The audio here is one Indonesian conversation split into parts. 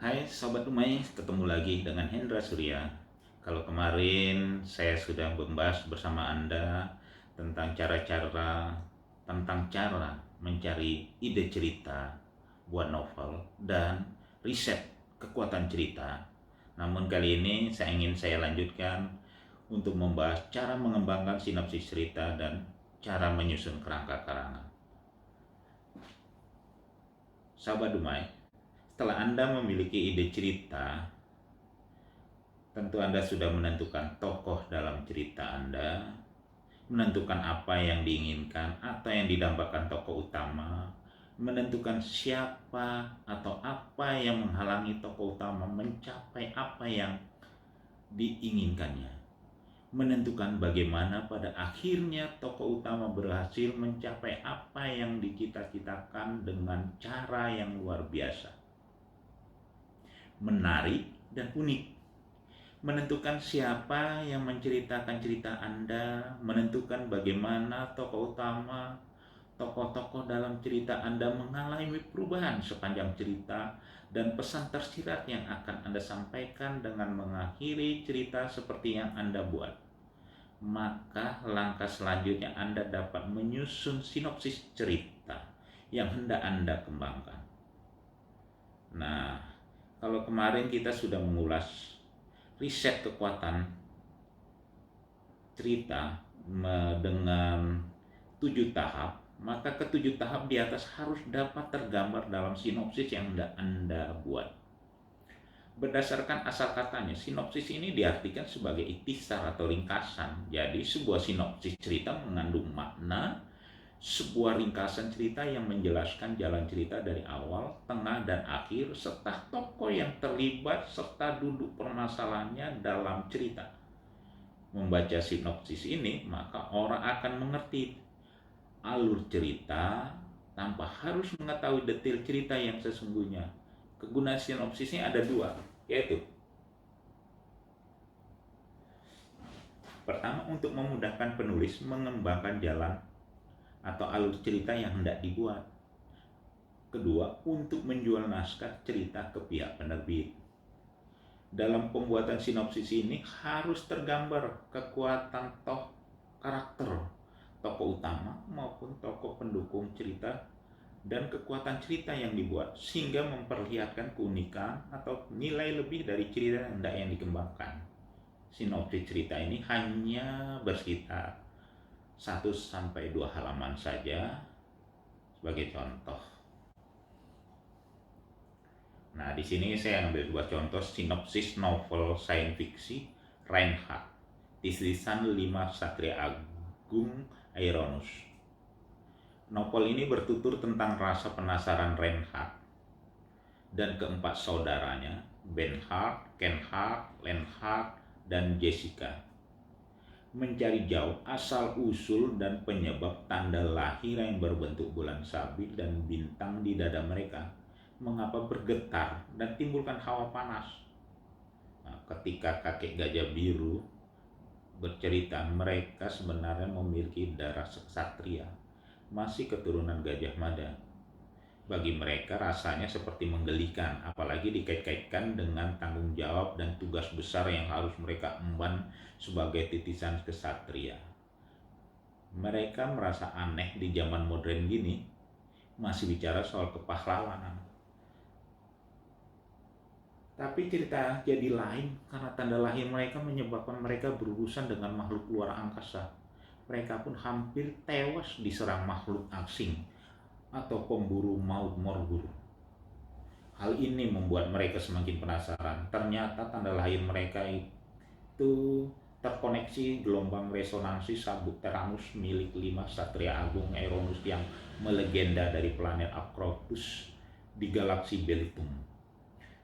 Hai Sobat Umay, ketemu lagi dengan Hendra Surya. Kalau kemarin saya sudah membahas bersama Anda tentang cara mencari ide cerita buat novel dan riset kekuatan cerita. Namun kali ini saya lanjutkan untuk membahas cara mengembangkan sinopsis cerita dan cara menyusun kerangka karangan. Sahabat Umay, setelah Anda memiliki ide cerita, tentu Anda sudah menentukan tokoh dalam cerita Anda, menentukan apa yang diinginkan atau yang didambakan tokoh utama, menentukan siapa atau apa yang menghalangi tokoh utama mencapai apa yang diinginkannya, menentukan bagaimana pada akhirnya tokoh utama berhasil mencapai apa yang dicita-citakan dengan cara yang luar biasa, menarik dan unik. Menentukan siapa yang menceritakan cerita Anda, menentukan bagaimana tokoh utama, tokoh-tokoh dalam cerita Anda mengalami perubahan sepanjang cerita, dan pesan tersirat yang akan Anda sampaikan dengan mengakhiri cerita seperti yang Anda buat. Maka langkah selanjutnya Anda dapat menyusun sinopsis cerita yang hendak Anda kembangkan. Nah, kalau kemarin kita sudah mengulas riset kekuatan cerita dengan 7 tahap, maka ketujuh tahap di atas harus dapat tergambar dalam sinopsis yang Anda buat. Berdasarkan asal katanya, sinopsis ini diartikan sebagai ikhtisar atau ringkasan. Jadi sebuah sinopsis cerita mengandung makna, sebuah ringkasan cerita yang menjelaskan jalan cerita dari awal, tengah, dan akhir, serta tokoh yang terlibat serta duduk permasalahannya dalam cerita. Membaca sinopsis ini, maka orang akan mengerti alur cerita tanpa harus mengetahui detail cerita yang sesungguhnya. Kegunaan sinopsisnya ada dua, yaitu pertama, untuk memudahkan penulis mengembangkan jalan atau alur cerita yang hendak dibuat. Kedua, untuk menjual naskah cerita ke pihak penerbit. Dalam pembuatan sinopsis ini harus tergambar kekuatan karakter tokoh utama maupun tokoh pendukung cerita dan kekuatan cerita yang dibuat, sehingga memperlihatkan keunikan atau nilai lebih dari cerita yang dikembangkan. Sinopsis cerita ini hanya bersekitar 1-2 halaman saja sebagai contoh. Nah, di sini saya ambil dua contoh sinopsis novel sains fiksi Reinhardt, tulisan 5 Satria Agung Aironus. Novel ini bertutur tentang rasa penasaran Reinhardt dan keempat saudaranya, Bernhard, Kenhard, Lenhard, dan Jessica, mencari jauh asal-usul dan penyebab tanda lahir yang berbentuk bulan sabit dan bintang di dada mereka, mengapa bergetar dan timbulkan hawa panas. Nah, ketika kakek gajah biru bercerita, mereka sebenarnya memiliki darah ksatria, masih keturunan Gajah Mada. Bagi mereka rasanya seperti menggelikan, apalagi dikait-kaitkan dengan tanggung jawab dan tugas besar yang harus mereka emban sebagai titisan kesatria. Mereka merasa aneh di zaman modern gini masih bicara soal kepahlawanan. Tapi cerita jadi lain karena tanda lahir mereka menyebabkan mereka berurusan dengan makhluk luar angkasa. Mereka pun hampir tewas diserang makhluk asing atau pemburu maut Morgul. Hal ini membuat mereka semakin penasaran. Ternyata tanda lahir mereka itu terkoneksi gelombang resonansi sabuk Teramus milik 5 Satria Agung Aironus yang melegenda dari planet Acropus di galaksi Belitung.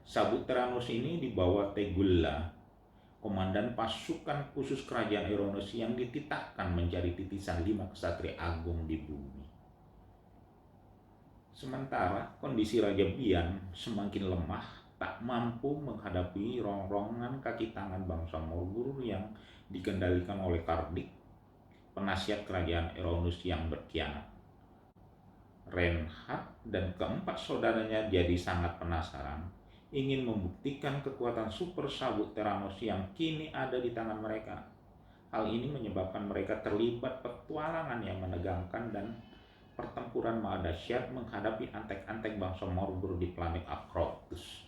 Sabuk Teramus ini dibawa Tegulla, komandan pasukan khusus kerajaan Aironus yang dititahkan mencari titisan 5 ksatria agung di bumi. Sementara kondisi Raja Bian semakin lemah, tak mampu menghadapi rongrongan kaki tangan bangsa Morgul yang dikendalikan oleh Kardik, penasihat kerajaan Aironus yang berkhianat. Reinhardt dan keempat saudaranya jadi sangat penasaran. ingin membuktikan kekuatan super sabuk Theranos yang kini ada di tangan mereka. Hal ini menyebabkan mereka terlibat petualangan yang menegangkan dan pertempuran dahsyat menghadapi antek-antek bangsa Morgul di planet Akrottus.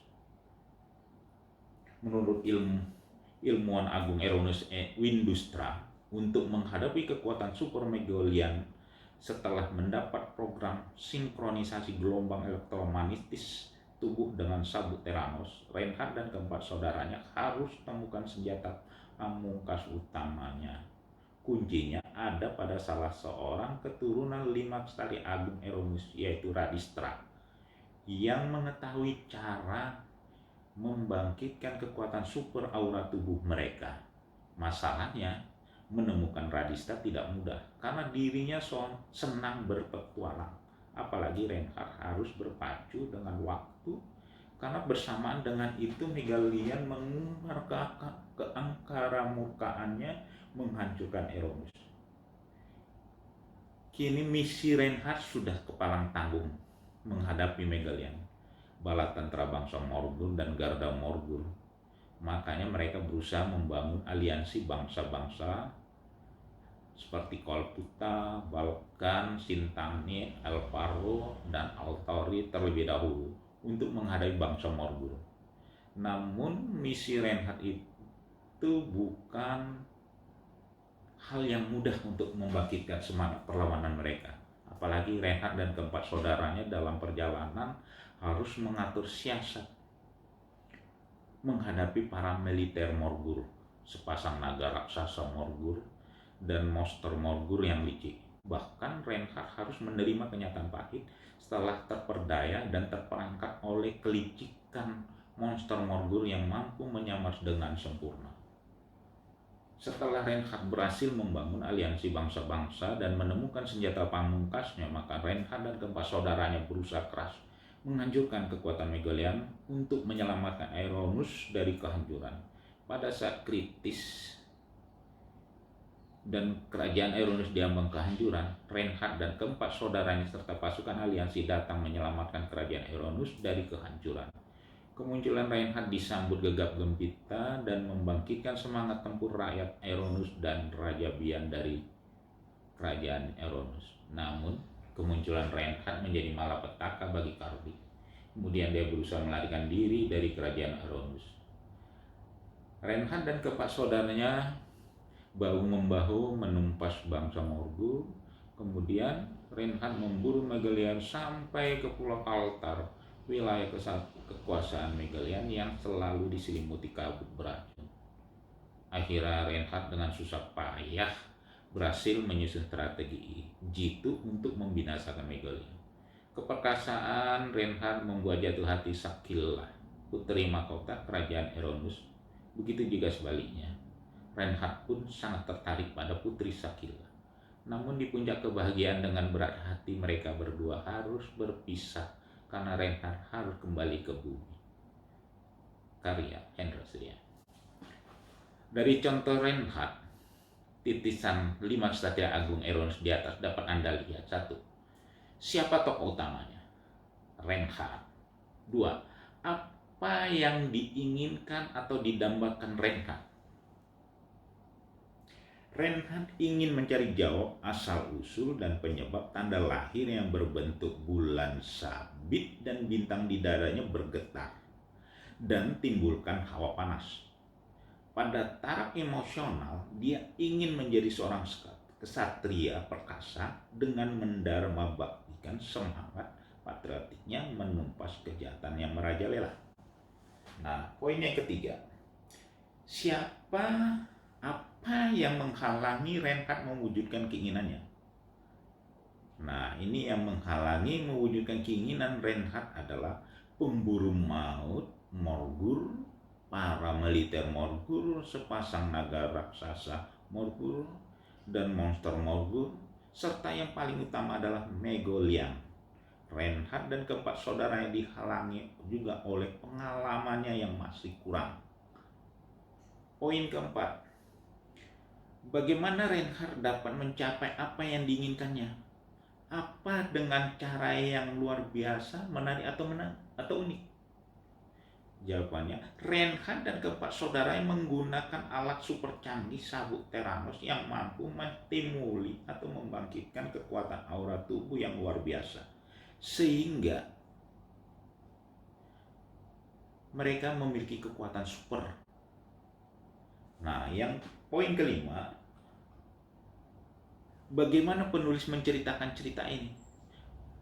Menurut ilmuwan agung Eronus Windustra, untuk menghadapi kekuatan super Megalian setelah mendapat program sinkronisasi gelombang elektromagnetis tubuh dengan sabuk Theranos, Reinhardt dan keempat saudaranya harus temukan senjata pamungkas utamanya. Kuncinya ada pada salah seorang keturunan 5 Stari Agung Eronus, yaitu Radistra, yang mengetahui cara membangkitkan kekuatan super aura tubuh mereka. Masalahnya, menemukan Radistra tidak mudah karena dirinya senang berpetualang. Apalagi Reinhardt harus berpacu dengan waktu, karena bersamaan dengan itu Megalian mengumbar keangkara murkaannya menghancurkan Eronus. Kini misi Reinhardt sudah kepalang tanggung menghadapi Megalian, bala tentara bangsa Morgul dan Garda Morgul. Makanya mereka berusaha membangun aliansi bangsa-bangsa seperti Kolputa, Balkan, Sintani, Elfaro, dan Altauri terlebih dahulu untuk menghadapi bangsa Morgul. Namun misi Reinhardt itu bukan hal yang mudah untuk membangkitkan semangat perlawanan mereka. Apalagi Reinhardt dan keempat saudaranya dalam perjalanan harus mengatur siasat menghadapi para militer Morgul, sepasang naga raksasa Morgul dan monster Morgul yang licik. Bahkan Reinhardt harus menerima kenyataan pahit setelah terperdaya dan terperangkap oleh kelicikan monster Morgul yang mampu menyamar dengan sempurna. Setelah Reinhardt berhasil membangun aliansi bangsa-bangsa dan menemukan senjata pamungkasnya, maka Reinhardt dan keempat saudaranya berusaha keras menghancurkan kekuatan Megalian untuk menyelamatkan Eronus dari kehancuran. Pada saat kritis dan kerajaan Eronus diambang kehancuran, Reinhardt dan keempat saudaranya serta pasukan aliansi datang menyelamatkan kerajaan Eronus dari kehancuran. Kemunculan Reinhardt disambut gegap gempita dan membangkitkan semangat tempur rakyat Eronus dan Raja Bian dari kerajaan Eronus. Namun, kemunculan Reinhardt menjadi malapetaka bagi Kardi. Kemudian dia berusaha melarikan diri dari kerajaan Eronus. Reinhardt dan keempat saudaranya bahu-membahu menumpas bangsa Morgul. Kemudian Reinhardt memburu Megalian sampai ke Pulau Altar, wilayah kekuasaan Megalian yang selalu diselimuti kabut beracun. Akhirnya Reinhardt dengan susah payah berhasil menyusun strategi jitu untuk membinasakan Megalian. Keperkasaan Reinhardt membuat jatuh hati Sakila, putri mahkota kerajaan Eronus. Begitu juga sebaliknya, Reinhardt pun sangat tertarik pada putri Sakila. Namun di puncak kebahagiaan dengan berat hati, mereka berdua harus berpisah karena Reinhardt harus kembali ke bumi. Karya Hendra Surya. Dari contoh Reinhardt, titisan 5 Ksatria Agung Eronus di atas dapat Anda lihat. 1. Siapa tokoh utamanya? Reinhardt. 2. Apa yang diinginkan atau didambakan Reinhardt? Reinhardt ingin mencari jawab asal-usul dan penyebab tanda lahir yang berbentuk bulan sabit dan bintang di dadanya bergetar dan timbulkan hawa panas. Pada taraf emosional, dia ingin menjadi seorang kesatria perkasa dengan mendharma baktikan semangat patriotiknya menumpas kejahatan yang merajalela. Nah, poin yang ketiga. Apa yang menghalangi Reinhardt mewujudkan keinginannya? Nah, ini yang menghalangi mewujudkan keinginan Reinhardt adalah pemburu maut Morgul, para militer Morgul, sepasang naga raksasa Morgul, dan monster Morgul, serta yang paling utama adalah Megalian. Reinhardt dan keempat saudaranya dihalangi juga oleh pengalamannya yang masih kurang. Poin keempat. Bagaimana Reinhardt dapat mencapai apa yang diinginkannya? Apa dengan cara yang luar biasa, menarik atau unik? Jawabannya, Reinhardt dan keempat saudaranya menggunakan alat super canggih sabuk Theranos yang mampu menstimuli atau membangkitkan kekuatan aura tubuh yang luar biasa. Sehingga mereka memiliki kekuatan super. Nah, yang poin kelima, bagaimana penulis menceritakan cerita ini?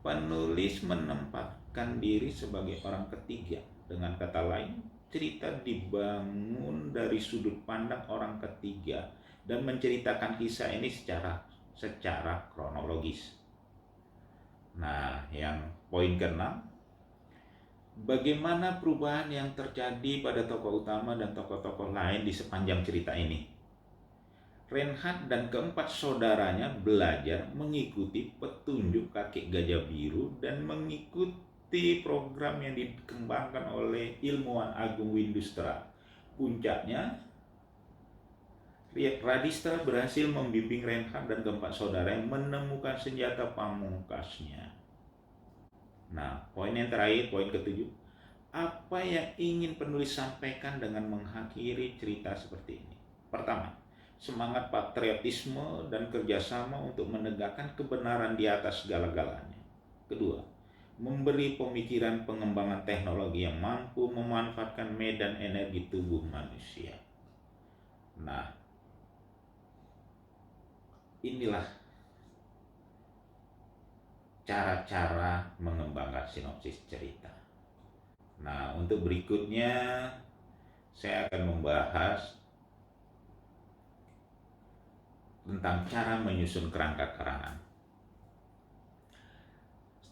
Penulis menempatkan diri sebagai orang ketiga. Dengan kata lain, cerita dibangun dari sudut pandang orang ketiga dan menceritakan kisah ini secara kronologis. Nah, yang poin keenam, bagaimana perubahan yang terjadi pada tokoh utama dan tokoh-tokoh lain di sepanjang cerita ini? Reinhardt dan keempat saudaranya belajar mengikuti petunjuk kakek gajah biru dan mengikuti program yang dikembangkan oleh ilmuwan agung Windustra. Puncaknya, Radistra berhasil membimbing Reinhardt dan keempat saudaranya menemukan senjata pamungkasnya. Nah, poin yang terakhir, poin ketujuh, apa yang ingin penulis sampaikan dengan mengakhiri cerita seperti ini? Pertama, semangat patriotisme dan kerjasama untuk menegakkan kebenaran di atas segala-galanya. Kedua, memberi pemikiran pengembangan teknologi yang mampu memanfaatkan medan energi tubuh manusia. Nah, inilah cara-cara mengembangkan sinopsis cerita. Nah, untuk berikutnya saya akan membahas tentang cara menyusun kerangka karangan.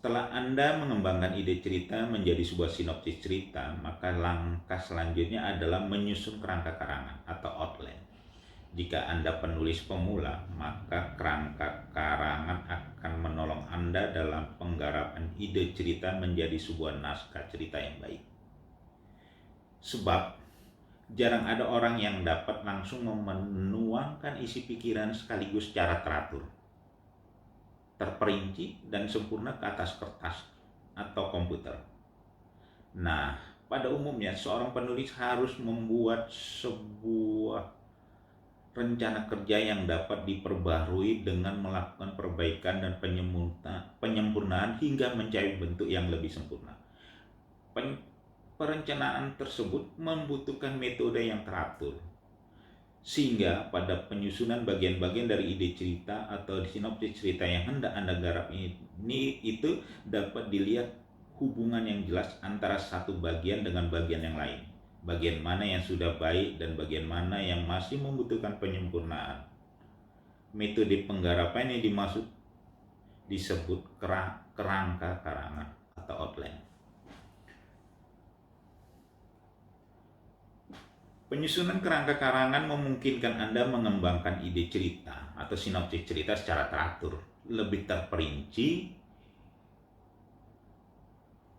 Setelah Anda mengembangkan ide cerita menjadi sebuah sinopsis cerita, maka langkah selanjutnya adalah menyusun kerangka karangan atau outline. Jika Anda penulis pemula, maka kerangka karangan akan menolong Anda dalam penggarapan ide cerita menjadi sebuah naskah cerita yang baik. Sebab jarang ada orang yang dapat langsung menuangkan isi pikiran sekaligus secara teratur, terperinci, dan sempurna ke atas kertas atau komputer. Nah, pada umumnya seorang penulis harus membuat sebuah rencana kerja yang dapat diperbarui dengan melakukan perbaikan dan penyempurnaan hingga mencapai bentuk yang lebih sempurna. Perencanaan tersebut membutuhkan metode yang teratur, sehingga pada penyusunan bagian-bagian dari ide cerita atau sinopsis cerita yang hendak Anda garap ini itu dapat dilihat hubungan yang jelas antara satu bagian dengan bagian yang lain, bagian mana yang sudah baik dan bagian mana yang masih membutuhkan penyempurnaan. Metode penggarapan yang disebut kerangka karangan atau outline. Penyusunan kerangka karangan memungkinkan Anda mengembangkan ide cerita atau sinopsis cerita secara teratur, lebih terperinci,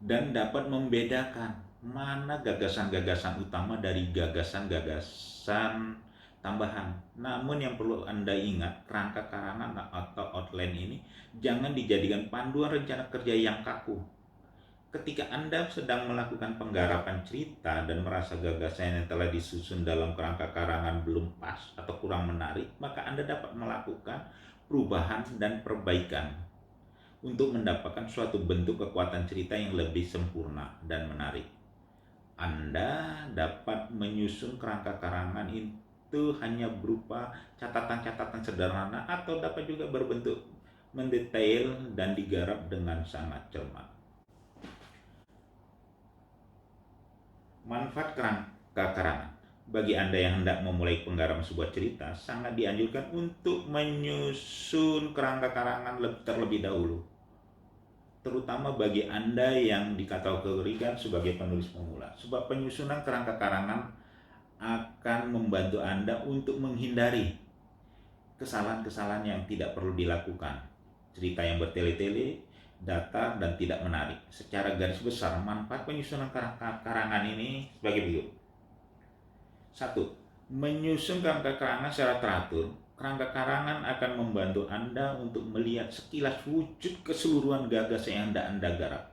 dan dapat membedakan mana gagasan-gagasan utama dari gagasan-gagasan tambahan. Namun yang perlu Anda ingat, kerangka karangan atau outline ini jangan dijadikan panduan rencana kerja yang kaku. Ketika Anda sedang melakukan penggarapan cerita dan merasa gagasan yang telah disusun dalam kerangka karangan belum pas atau kurang menarik, maka Anda dapat melakukan perubahan dan perbaikan untuk mendapatkan suatu bentuk kekuatan cerita yang lebih sempurna dan menarik. Anda dapat menyusun kerangka karangan itu hanya berupa catatan-catatan sederhana atau dapat juga berbentuk mendetail dan digarap dengan sangat cermat. Manfaat kerangka karangan. Bagi Anda yang hendak memulai penggarapan sebuah cerita, sangat dianjurkan untuk menyusun kerangka karangan terlebih dahulu. Terutama bagi Anda yang dikategorikan sebagai penulis pemula. Sebab penyusunan kerangka karangan akan membantu Anda untuk menghindari kesalahan-kesalahan yang tidak perlu dilakukan. Cerita yang bertele-tele, datar, dan tidak menarik. Secara garis besar, manfaat penyusunan kerangka karangan ini sebagai berikut. 1. Menyusun kerangka karangan secara teratur. Kerangka karangan akan membantu Anda untuk melihat sekilas wujud keseluruhan gagasan yang Anda garap.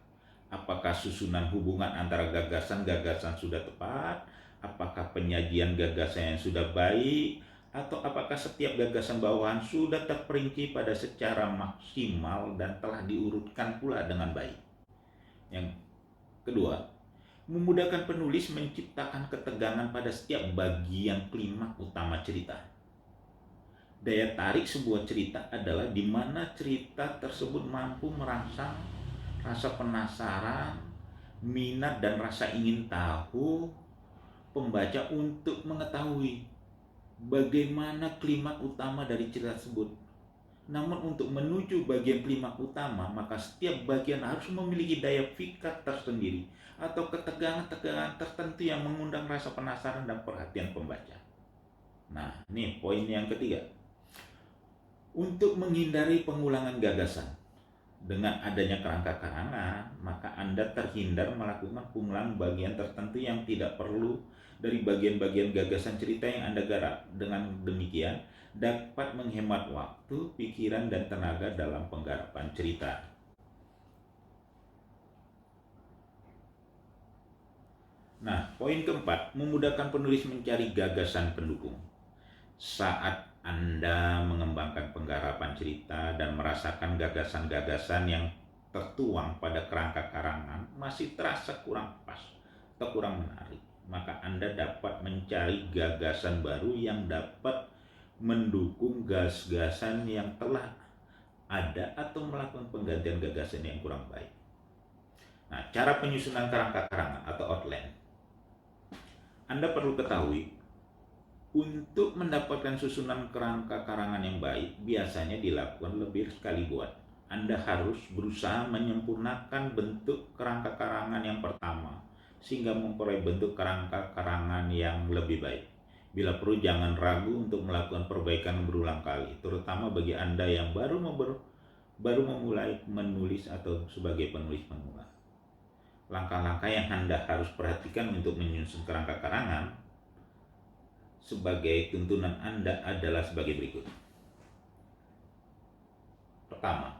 Apakah susunan hubungan antara gagasan-gagasan sudah tepat? Apakah penyajian gagasan yang sudah baik? Atau apakah setiap gagasan bawahan sudah terperinci pada secara maksimal dan telah diurutkan pula dengan baik? Yang kedua, memudahkan penulis menciptakan ketegangan pada setiap bagian klimaks utama cerita. Daya tarik sebuah cerita adalah di mana cerita tersebut mampu merangsang rasa penasaran, minat dan rasa ingin tahu pembaca untuk mengetahui bagaimana klimaks utama dari cerita tersebut. Namun untuk menuju bagian klimaks utama, maka setiap bagian harus memiliki daya pikat tersendiri atau ketegangan-ketegangan tertentu yang mengundang rasa penasaran dan perhatian pembaca. Nah, ini poin yang ketiga. Untuk menghindari pengulangan gagasan, dengan adanya kerangka karangan, maka Anda terhindar melakukan pengulangan bagian tertentu yang tidak perlu dari bagian-bagian gagasan cerita yang Anda garap. Dengan demikian, dapat menghemat waktu, pikiran, dan tenaga dalam penggarapan cerita. Nah, poin keempat, memudahkan penulis mencari gagasan pendukung. Saat Anda mengembangkan penggarapan cerita dan merasakan gagasan-gagasan yang tertuang pada kerangka karangan masih terasa kurang pas atau kurang menarik, maka Anda dapat mencari gagasan baru yang dapat mendukung gagasan yang telah ada atau melakukan penggantian gagasan yang kurang baik. Nah, cara penyusunan kerangka karangan atau outline. Anda perlu ketahui, untuk mendapatkan susunan kerangka karangan yang baik, biasanya dilakukan lebih sekali buat. Anda harus berusaha menyempurnakan bentuk kerangka karangan yang pertama, sehingga memperoleh bentuk kerangka karangan yang lebih baik. Bila perlu, jangan ragu untuk melakukan perbaikan berulang kali, terutama bagi Anda yang baru memulai menulis atau sebagai penulis pemula. Langkah-langkah yang Anda harus perhatikan untuk menyusun kerangka karangan sebagai tuntunan Anda adalah sebagai berikut. Pertama,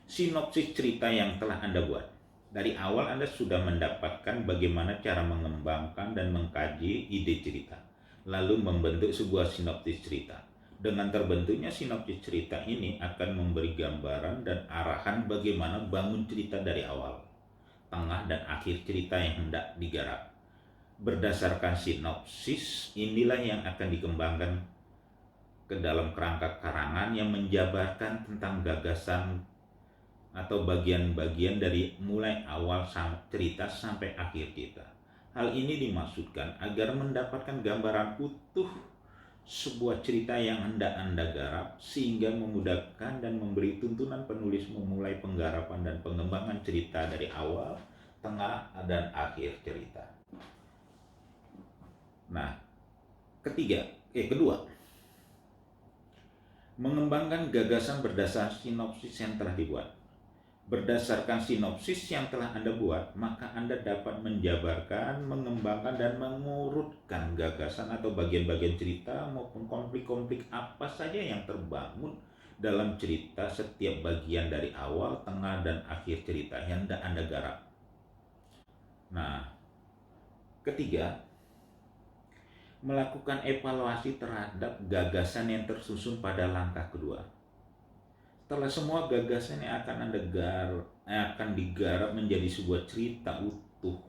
sinopsis cerita yang telah Anda buat. Dari awal Anda sudah mendapatkan bagaimana cara mengembangkan dan mengkaji ide cerita, lalu membentuk sebuah sinopsis cerita. Dengan terbentuknya sinopsis cerita ini akan memberi gambaran dan arahan bagaimana bangun cerita dari awal, tengah, dan akhir cerita yang hendak digarap. Berdasarkan sinopsis inilah yang akan dikembangkan ke dalam kerangka karangan yang menjabarkan tentang gagasan atau bagian-bagian dari mulai awal cerita sampai akhir cerita. Hal ini dimaksudkan agar mendapatkan gambaran utuh sebuah cerita yang hendak Anda garap, sehingga memudahkan dan memberi tuntunan penulis memulai penggarapan dan pengembangan cerita dari awal, tengah, dan akhir cerita. Nah, kedua, mengembangkan gagasan berdasarkan sinopsis yang telah dibuat. Berdasarkan sinopsis yang telah Anda buat, maka Anda dapat menjabarkan, mengembangkan, dan mengurutkan gagasan atau bagian-bagian cerita maupun konflik-konflik apa saja yang terbangun dalam cerita setiap bagian dari awal, tengah, dan akhir cerita yang hendak Anda garap. Nah, ketiga, melakukan evaluasi terhadap gagasan yang tersusun pada langkah kedua. Setelah semua gagasan yang akan digarap menjadi sebuah cerita utuh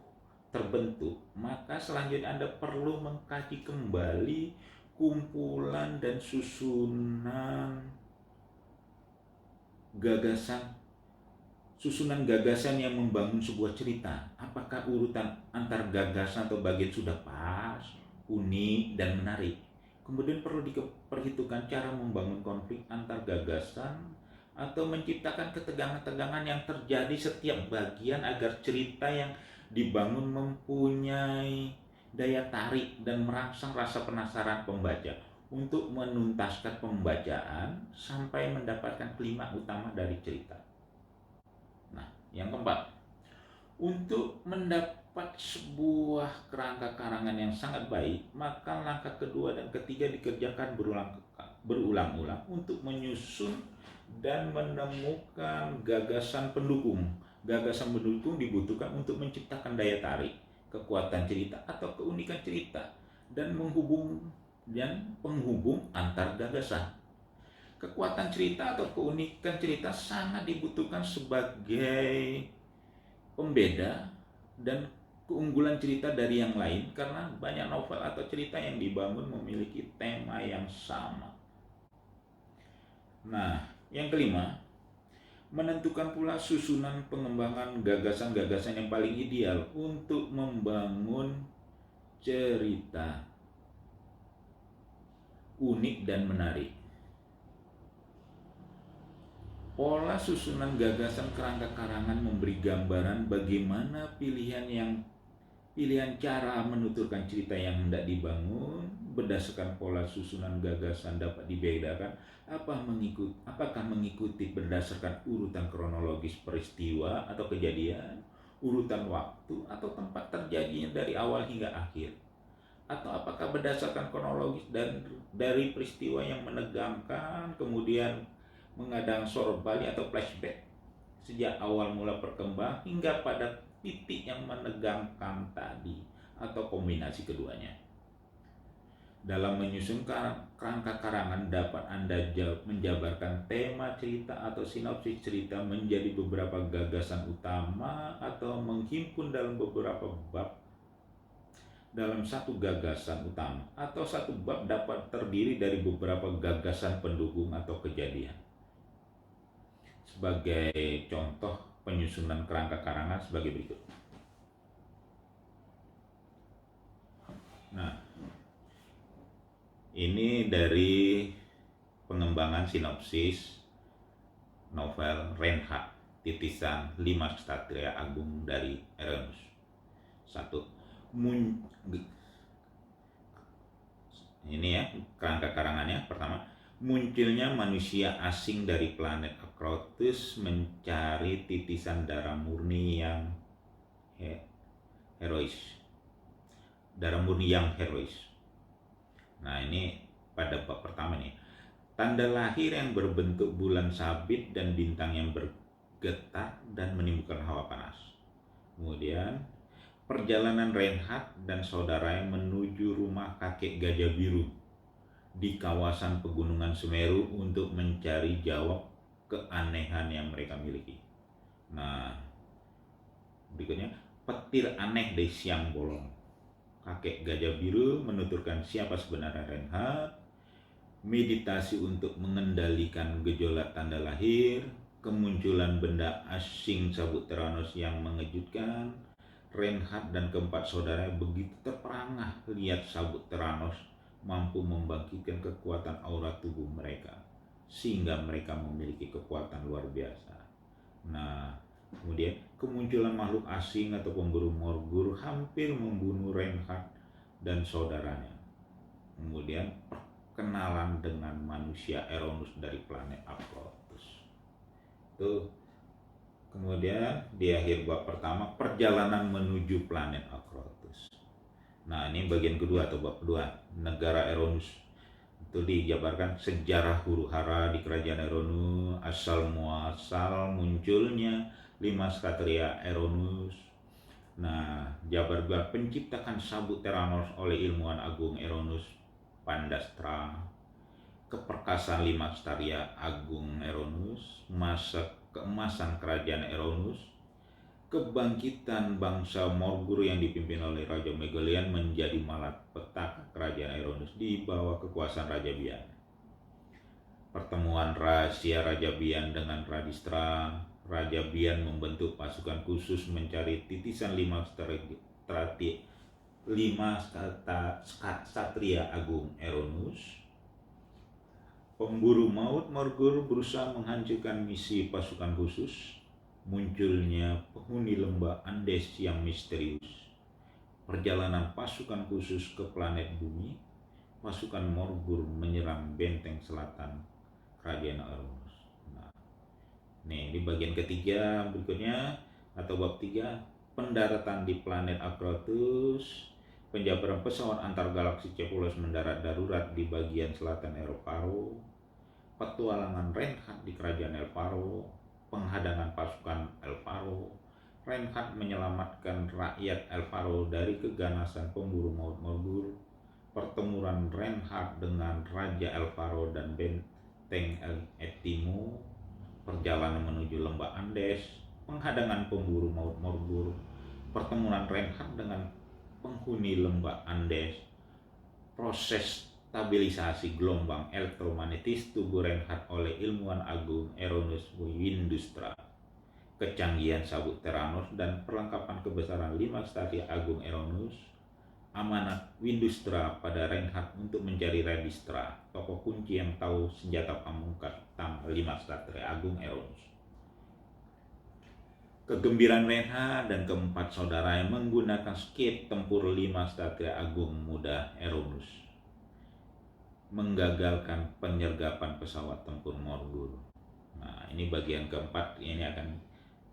terbentuk, maka selanjutnya Anda perlu mengkaji kembali kumpulan dan susunan gagasan yang membangun sebuah cerita. Apakah urutan antar gagasan atau bagian sudah pas, unik, dan menarik? Kemudian perlu diperhitungkan cara membangun konflik antar gagasan atau menciptakan ketegangan-ketegangan yang terjadi setiap bagian agar cerita yang dibangun mempunyai daya tarik dan merangsang rasa penasaran pembaca untuk menuntaskan pembacaan sampai mendapatkan klimaks utama dari cerita. Nah, yang keempat, untuk mendapat sebuah kerangka karangan yang sangat baik, maka langkah kedua dan ketiga dikerjakan berulang-ulang untuk menyusun dan menemukan gagasan pendukung Gagasan mendukung dibutuhkan untuk menciptakan daya tarik, kekuatan cerita atau keunikan cerita, dan penghubung antar gagasan. Kekuatan cerita atau keunikan cerita sangat dibutuhkan sebagai pembeda dan keunggulan cerita dari yang lain, karena banyak novel atau cerita yang dibangun memiliki tema yang sama. Nah, yang kelima, menentukan pula susunan pengembangan gagasan-gagasan yang paling ideal untuk membangun cerita unik dan menarik. Pola susunan gagasan kerangka karangan memberi gambaran bagaimana pilihan cara menuturkan cerita yang hendak dibangun. Berdasarkan pola susunan gagasan dapat dibedakan apakah mengikuti berdasarkan urutan kronologis peristiwa atau kejadian, urutan waktu atau tempat terjadinya dari awal hingga akhir, atau apakah berdasarkan kronologis dan dari peristiwa yang menegangkan kemudian mengadang sorot balik atau flashback sejak awal mula perkembang hingga pada titik yang menegangkan tadi, atau kombinasi keduanya. Dalam menyusun kerangka karangan dapat Anda menjabarkan tema cerita atau sinopsis cerita menjadi beberapa gagasan utama atau menghimpun dalam beberapa bab dalam satu gagasan utama, atau satu bab dapat terdiri dari beberapa gagasan pendukung atau kejadian. Sebagai contoh penyusunan kerangka karangan sebagai berikut. Nah, ini dari pengembangan sinopsis novel Reinhardt, titisan 5 Ksatria Agung dari Irenaeus. 1. Ini ya kerangka karangannya. Pertama, munculnya manusia asing dari planet Akrotus mencari titisan darah murni yang herois. Darah murni yang herois. Nah, ini pada bab pertama nih. Tanda lahir yang berbentuk bulan sabit dan bintang yang bergetar dan menimbulkan hawa panas. Kemudian perjalanan Reinhardt dan saudaranya menuju rumah kakek gajah biru di kawasan pegunungan Semeru untuk mencari jawab keanehan yang mereka miliki. Nah, berikutnya petir aneh dari siang bolong. Kakek gajah biru menuturkan siapa sebenarnya Reinhardt, meditasi untuk mengendalikan gejolak tanda lahir, kemunculan benda asing sabuk Teranos yang mengejutkan. Reinhardt dan keempat saudara begitu terperangah lihat sabuk Teranos mampu membangkitkan kekuatan aura tubuh mereka, sehingga mereka memiliki kekuatan luar biasa. Nah, kemudian kemunculan makhluk asing atau pemburu Morgur hampir membunuh Reinhardt dan saudaranya. Kemudian perkenalan dengan manusia Eronus dari planet Akrotus. Itu. Kemudian di akhir bab pertama, perjalanan menuju planet Akrotus. Nah, ini bagian kedua atau bab kedua, negara Eronus. Itu dijabarkan sejarah huru-hara di kerajaan Eronus, asal muasal munculnya 5 Ksatria Eronus. Nah, jabar juga penciptakan sabuk Teranos oleh ilmuwan agung Eronus Pandastra, keperkasaan 5 Ksatria Agung Eronus, masa keemasan kerajaan Eronus, kebangkitan bangsa Morgur yang dipimpin oleh Raja Megalian menjadi malapetaka kerajaan Eronus di bawah kekuasaan Raja Bian. Pertemuan rahasia Raja Bian dengan Radistra. Raja Bian membentuk pasukan khusus mencari titisan 5 Ksatria Agung Eronus. Pemburu maut Morgur berusaha menghancurkan misi pasukan khusus. Munculnya penghuni lembah Andes yang misterius. Perjalanan pasukan khusus ke planet bumi. Pasukan Morgur menyerang benteng selatan kerajaan Eronus. Nah, nih di bagian ketiga berikutnya atau bab 3, pendaratan di planet Akrotus. Penjabaran pesawat antar galaksi Cephalus mendarat darurat di bagian selatan Elparo. Petualangan Reinhardt di kerajaan Elparo. penghadangan pasukan Alvaro. Reinhardt menyelamatkan rakyat Alvaro dari keganasan pemburu maut Morgur. Pertemuan Reinhardt dengan Raja Alvaro dan benteng El Etimo. Perjalanan menuju lembah Andes. Penghadangan pemburu maut Morgur. Pertemuan Reinhardt dengan penghuni lembah Andes. Proses stabilisasi gelombang elektromagnetis tubuh Reinhardt oleh ilmuwan agung Erasmus Windustra. Kecanggihan sabuk Theranos dan perlengkapan kebesaran 5 Ksatria Agung Erasmus. Amanat Windustra pada Reinhardt untuk mencari Radistra, tokoh kunci yang tahu senjata pamungkas tentang 5 Ksatria Agung Erasmus. Kegembiraan Reinhardt dan keempat saudaranya menggunakan skip tempur 5 Ksatria Agung Muda Erasmus menggagalkan penyergapan pesawat tempur Morgur. Nah, ini bagian keempat, ini akan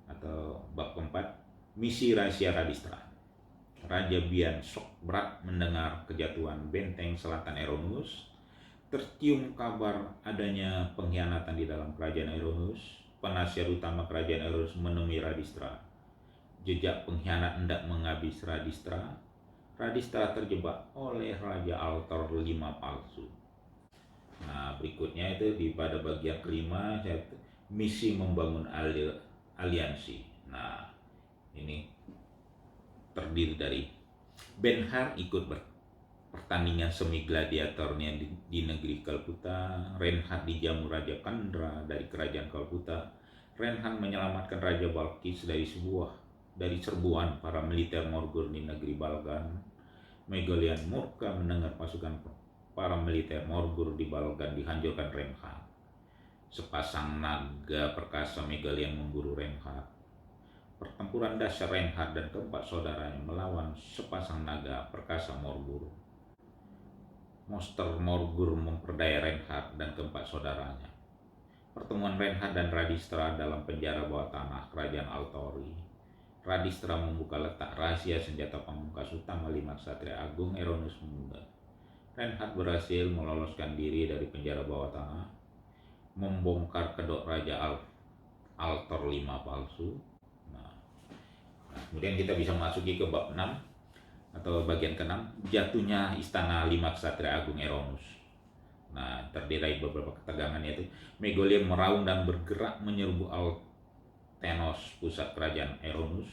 atau bab keempat, misi rahasia Radistra. Raja Bian shock berat mendengar kejatuhan benteng selatan Erasmus. Tercium kabar adanya pengkhianatan di dalam kerajaan Erasmus. Penasihat utama kerajaan Erasmus menemui Radistra. Jejak pengkhianat hendak menghabis Radistra. Radistra terjebak oleh Raja Altor 5 palsu. Nah, berikutnya itu pada bagian kelima, misi membangun aliansi. Nah, ini terdiri dari Benhar ikut pertandingan semi gladiatornya di negeri Kalkuta. Reinhardt dijamu Raja Kandra dari kerajaan Kalkuta. Reinhardt menyelamatkan Raja Balkis dari serbuan para militer Morgur di negeri Balgan. Megalian murka mendengar pasukan para militer Morgur di Balgan dihancurkan Reinhardt. Sepasang naga perkasa Megalian memburu Reinhardt. Pertempuran dahsyat Reinhardt dan keempat saudaranya melawan sepasang naga perkasa Morgur. Monster Morgur memperdaya Reinhardt dan keempat saudaranya. Pertemuan Reinhardt dan Radistra dalam penjara bawah tanah kerajaan Altori. Radistra membuka letak rahasia senjata pamungkas utama 5 Ksatria Agung Erasmus Muda. Reinhardt berhasil meloloskan diri dari penjara bawah tanah, membongkar kedok Raja Altor 5 palsu. Nah, kemudian kita bisa masuki ke bab 6 atau bagian ke-6, jatuhnya istana 5 Ksatria Agung Erasmus. Nah, terdiri dari beberapa ketegangan, yaitu Megalian meraung dan bergerak menyerbu Altenos, pusat kerajaan Erasmus.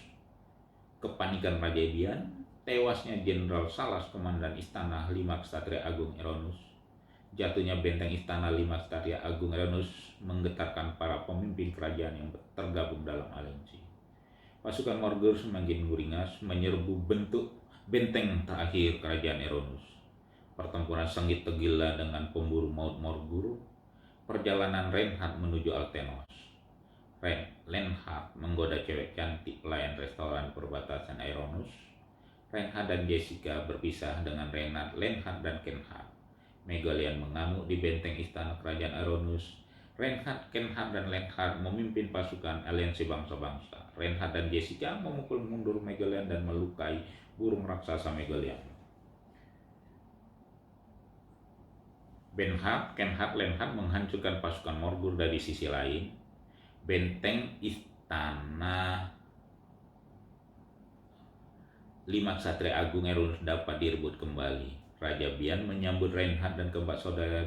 Kepanikan Raja Bian, tewasnya Jenderal Salas, komandan istana 5 Ksatria Agung Erasmus. Jatuhnya benteng istana 5 Ksatria Agung Erasmus menggetarkan para pemimpin kerajaan yang tergabung dalam aliansi. Pasukan Morgur semakin beringas menyerbu bentuk benteng terakhir kerajaan Erasmus. Pertempuran sengit tergila dengan pemburu maut Morgur. Perjalanan Reinhardt menuju Altenos. Reinhardt menggoda cewek cantik pelayan restoran perbatasan Erasmus. Reinhardt dan Jessica berpisah dengan Reinhardt dan Kenhardt. Megalian mengamuk di benteng istana kerajaan Erasmus. Reinhardt, Kenhardt, dan Reinhardt memimpin pasukan aliansi bangsa-bangsa. Reinhardt dan Jessica memukul mundur Megalian dan melukai burung raksasa Megalian. Benhard, Kenhardt, Reinhardt menghancurkan pasukan Morgur dari sisi lain. Benteng istana 5 Ksatria Agung Erasmus dapat direbut kembali. Raja Bian menyambut Reinhardt dan keempat saudara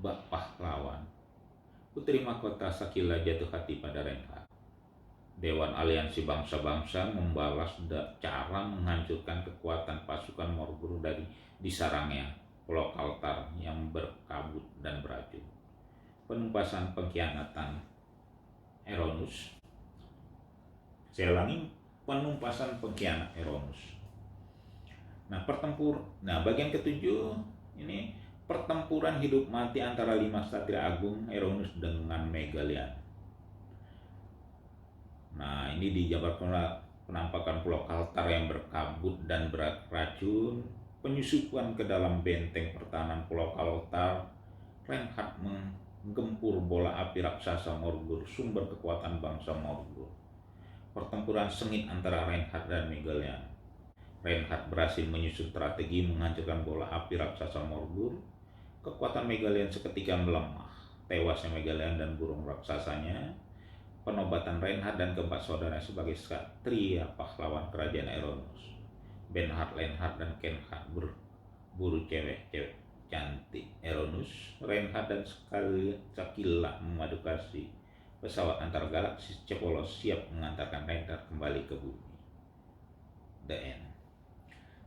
bak pahlawan. Putri mahkota Sakila jatuh hati pada Reinhardt. Dewan Aliansi Bangsa-Bangsa membalas cara menghancurkan kekuatan pasukan Morgur dari disarangnya Pulau Kaltar yang berkabut dan beracun. Penumpasan pengkhianatan Erasmus. Saya ulangi, penumpasan pengkhianat Erasmus. Nah, bagian ketujuh ini pertempuran hidup mati antara 5 Ksatria Agung Erasmus dengan Megalian. Nah, ini dijabarkan penampakan Pulau Kaltar yang berkabut dan beracun, penyusupan ke dalam benteng pertahanan Pulau Kaltar. Reinhardt menggempur bola api raksasa Morgur, sumber kekuatan bangsa Morgur. Pertempuran sengit antara Reinhardt dan Megalian. Reinhardt berhasil menyusun strategi menghancurkan bola api raksasa Morgur. Kekuatan Megalian seketika melemah. Tewasnya Megalian dan burung raksasanya. penobatan Reinhard dan keempat saudara sebagai ksatria pahlawan kerajaan Eronus. Bernhard, Lenhard, dan Kenhard berburu cewek-cewek cantik Eronus. Reinhard dan Sakila memadu kasih. Pesawat antar galaksis Cepolos siap mengantarkan Reinhard kembali ke bumi. The End.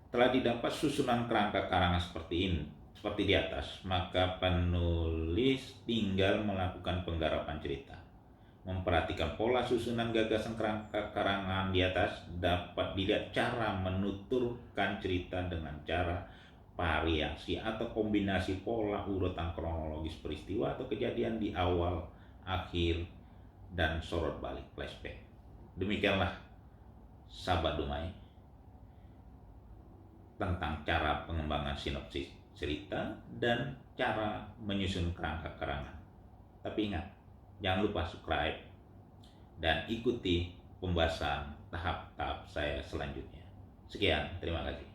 Telah didapat susunan kerangka karangan seperti di atas, maka penulis tinggal melakukan penggarapan cerita. Memperhatikan pola susunan gagasan kerangka karangan di atas, dapat dilihat cara menuturkan cerita dengan cara variasi atau kombinasi pola urutan kronologis peristiwa atau kejadian di awal, akhir, dan sorot balik flashback. Demikianlah sahabat Dumai tentang cara pengembangan sinopsis cerita dan cara menyusun kerangka karangan. Tapi ingat, jangan lupa subscribe dan ikuti pembahasan tahap-tahap saya selanjutnya. Sekian, terima kasih.